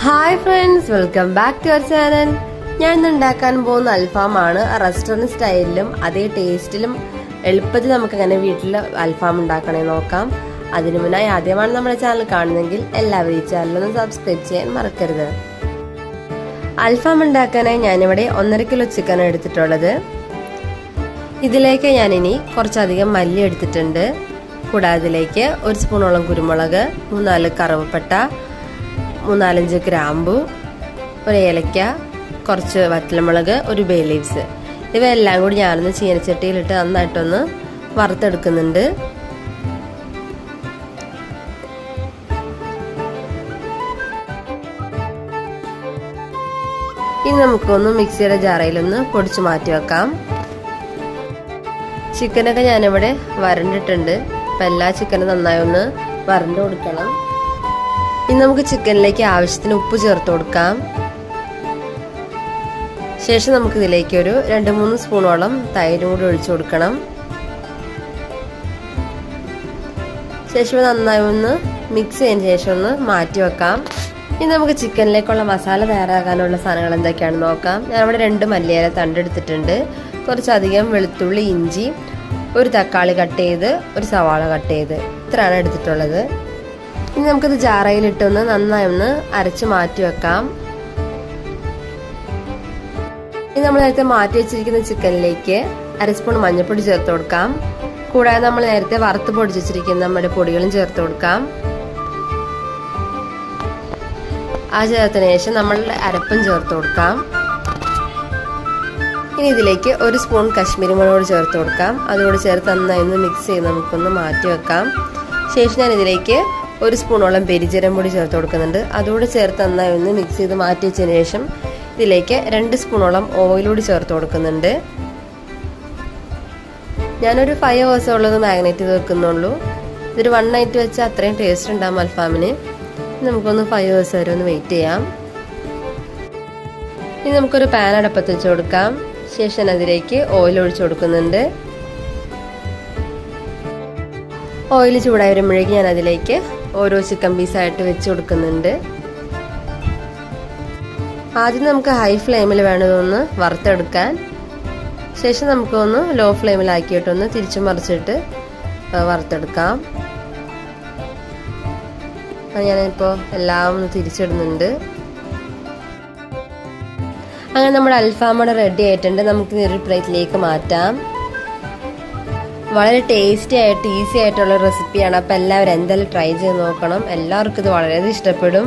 Hi friends, welcome back to our channel. ഞാൻ ഇന്ന് ഉണ്ടാക്കാൻ പോകുന്ന അൽഫാമാണ്. റെസ്റ്റോറൻറ്റ് സ്റ്റൈലിലും അതേ ടേസ്റ്റിലും എളുപ്പത്തിൽ നമുക്ക് അങ്ങനെ വീട്ടിൽ അൽഫാം ഉണ്ടാക്കണേ നോക്കാം. അതിനു മുന്നായി ആദ്യമാണ് നമ്മുടെ ചാനൽ കാണുന്നതെങ്കിൽ എല്ലാവരും ഈ ചാനലൊന്ന് സബ്സ്ക്രൈബ് ചെയ്യാൻ മറക്കരുത്. അൽഫാം ഉണ്ടാക്കാനായി ഞാനിവിടെ 1.5 കിലോ ചിക്കൻ എടുത്തിട്ടുള്ളത്. ഇതിലേക്ക് ഞാനിനി കുറച്ചധികം മല്ലി എടുത്തിട്ടുണ്ട്. കൂടാതെ ഇതിലേക്ക് 1 സ്പൂണോളം കുരുമുളക്, 3-4 കറുവപ്പട്ട, 3-4 ഗ്രാമ്പു, 1 ഏലക്ക, കുറച്ച് വറ്റൽമുളക്, 1 ബേ ലീവ്സ്. ഇവയെല്ലാം കൂടി ഞാനൊന്ന് ചീനച്ചട്ടിയിലിട്ട് നന്നായിട്ടൊന്ന് വറുത്തെടുക്കുന്നുണ്ട്. ഇനി നമുക്കൊന്ന് മിക്സിയുടെ ജാറയിലൊന്ന് പൊടിച്ചു മാറ്റി വെക്കാം. ചിക്കനൊക്കെ ഞാനിവിടെ വരണ്ടിട്ടുണ്ട്. അപ്പം എല്ലാ ചിക്കനും നന്നായി ഒന്ന് വരണ്ട് കൊടുക്കണം. ഇനി നമുക്ക് ചിക്കനിലേക്ക് ആവശ്യത്തിന് ഉപ്പ് ചേർത്ത് കൊടുക്കാം. ശേഷം നമുക്ക് ഇതിലേക്ക് ഒരു 2-3 സ്പൂണോളം തൈരും കൂടി ഒഴിച്ചു കൊടുക്കണം. ശേഷം നന്നായി ഒന്ന് മിക്സ് ചെയ്തതിന് ശേഷം ഒന്ന് മാറ്റി വെക്കാം. ഇനി നമുക്ക് ചിക്കനിലേക്കുള്ള മസാല തയ്യാറാക്കാനുള്ള സാധനങ്ങൾ എന്തൊക്കെയാണെന്ന് നോക്കാം. ഞാനിവിടെ 2 മല്ലിയില തണ്ടെടുത്തിട്ടുണ്ട്. കുറച്ചധികം വെളുത്തുള്ളി, ഇഞ്ചി, 1 തക്കാളി കട്ട് ചെയ്ത്, 1 സവാള കട്ട് ചെയ്ത്, ഇത്രയാണ് എടുത്തിട്ടുള്ളത്. ഇനി നമുക്കിത് ജാറയിലിട്ടൊന്ന് നന്നായി ഒന്ന് അരച്ച് മാറ്റി വെക്കാം. ഇനി നമ്മൾ നേരത്തെ മാറ്റി വെച്ചിരിക്കുന്ന ചിക്കനിലേക്ക് 1 സ്പൂൺ മഞ്ഞൾപ്പൊടി ചേർത്ത് കൊടുക്കാം. കൂടാതെ നമ്മൾ നേരത്തെ വറുത്ത് പൊടിച്ച് വെച്ചിരിക്കുന്ന നമ്മുടെ പൊടികളും ചേർത്ത് കൊടുക്കാം. ആ ചേർത്തതിന് ശേഷം നമ്മൾ അരപ്പും ചേർത്ത് കൊടുക്കാം. ഇനി ഇതിലേക്ക് 1 സ്പൂൺ കശ്മീരി മുളക് ചേർത്ത് കൊടുക്കാം. അതുകൂടി ചേർത്ത് നന്നായി ഒന്ന് മിക്സ് ചെയ്ത് നമുക്കൊന്ന് മാറ്റി വെക്കാം. ശേഷം ഞാൻ ഇതിലേക്ക് 1 സ്പൂണോളം പെരിഞ്ചീരകം പൊടി ചേർത്ത് കൊടുക്കുന്നുണ്ട്. അതുകൂടി ചേർത്ത് നന്നായി ഒന്ന് മിക്സ് ചെയ്ത് മാറ്റി വെച്ചതിന് ശേഷം ഇതിലേക്ക് 2 സ്പൂണോളം ഓയിലൂടി ചേർത്ത് കൊടുക്കുന്നുണ്ട്. ഞാനൊരു 5 hours ഉള്ളത് മാഗ്നേറ്റ് ചെയ്ത് വെക്കുന്നുള്ളൂ. ഇതൊരു 1 night വെച്ചാൽ അത്രയും ടേസ്റ്റ് ഉണ്ടാകും അൽഫാമിന്. നമുക്കൊന്ന് 5 hours വരെ ഒന്ന് വെയിറ്റ് ചെയ്യാം. ഇനി നമുക്കൊരു പാൻ അടുപ്പത്ത് വെച്ച് കൊടുക്കാം. ശേഷം അതിലേക്ക് ഓയിൽ ഒഴിച്ചു കൊടുക്കുന്നുണ്ട്. ഓയിൽ ചൂടായി വരുമ്പോഴേക്ക് ഞാൻ അതിലേക്ക് ഓരോ ചിക്കൻ പീസായിട്ട് വെച്ച് കൊടുക്കുന്നുണ്ട്. ആദ്യം നമുക്ക് ഹൈ ഫ്ലെയിമിൽ വേണതൊന്ന് വറുത്തെടുക്കാൻ. ശേഷം നമുക്കൊന്ന് ലോ ഫ്ലെയിമിലാക്കിയിട്ടൊന്ന് തിരിച്ചു മറിച്ചിട്ട് വറുത്തെടുക്കാം. ഞാനിപ്പോൾ എല്ലാം ഒന്ന് തിരിച്ചിടുന്നുണ്ട്. അങ്ങനെ നമ്മുടെ അൽഫാമോടെ റെഡി ആയിട്ടുണ്ട്. നമുക്ക് ഒരു പ്ലേറ്റിലേക്ക് മാറ്റാം. വളരെ ടേസ്റ്റി ആയിട്ട് ഈസി ആയിട്ടുള്ള റെസിപ്പിയാണ്. അപ്പോൾ എല്ലാവരും എന്തായാലും ട്രൈ ചെയ്ത് നോക്കണം. എല്ലാവർക്കും ഇത് വളരെ ഇഷ്ടപ്പെടും.